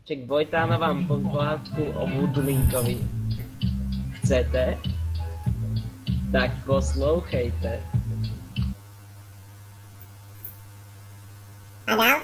Ček Vojtána vám pohádku o Woodlinkovi. Chcete? Tak poslouchejte. A dál?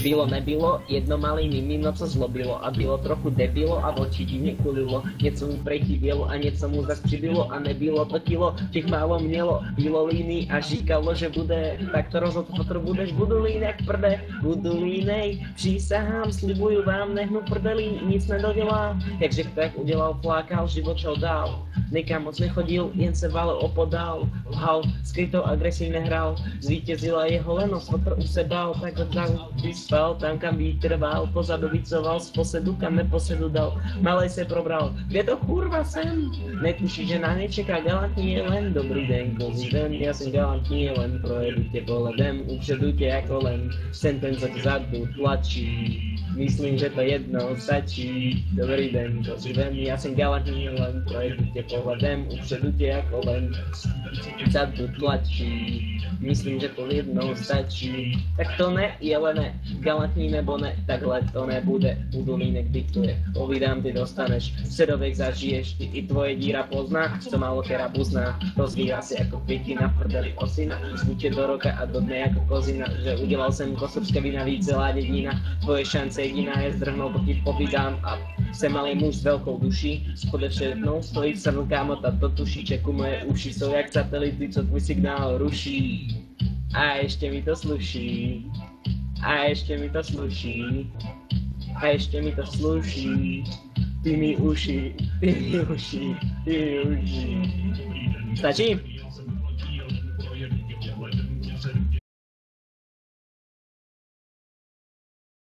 Bylo nebylo, jedno malé mimino, co zlobilo a bylo trochu debilo a v oči divně kulilo. Něco mu prechybělo a něco mu zas přibylo a nebylo to kilo, těch málo mělo. Bylo líný a říkalo, že bude, tak to rozhodl, fotr budeš, budu línej jak prde, budu línej, přísahám, slibuju vám, nehnu prdelí, nic nedodělám. Jak řekl, tak udělal, flákal, život šel dál. Nikam moc nechodil, jen se valil opodál, lhal, skrytou agresí nehrál, zvítězila jeho lenost, fotr už se bál, tak ho dal, vyspal, tam kam vítr vál, pozadu vycoval, z posedu kam neposedu dal, malej se probral, kde to kurva jsem? Netuší, že na ně čeká galantní len, dobrý den, kozí den, já jsem galantní len, projedu tě pohledem, upředu tě jako len, jsem ten, co vzadu tlačí. Myslím, že to jednou stačí. Dobrý den, kozí den, já jsem galantní len, projedu tě pohledem, upředu tě jako len, vzadu tlačí. Myslím, že to jednou stačí. Tak to ne, jelene, galantní nebo ne, takhle to nebude. Budulínek diktuje, povídám, ty dostaneš, středověk zažiješ, ty i tvoje díra pozná, co málo kera buzná, rozvíjá si jako květina v prdeli osina, zvuče do roka a do dne jako kozina, že udělal jsem kosovské vina víc celá dědina, tvoje šance jediná je zdrhnout, pokud povídám a jsem malý muž s velkou duší, spode všetnou stojí srnu kámo, tato tušíčeku moje uši jsou jak satelity, co tvůj signál ruší. A ještě mi to sluší, a ještě mi to sluší, a ještě mi to sluší, ty mi uši, ty mi uši, ty mi uši. Stačí?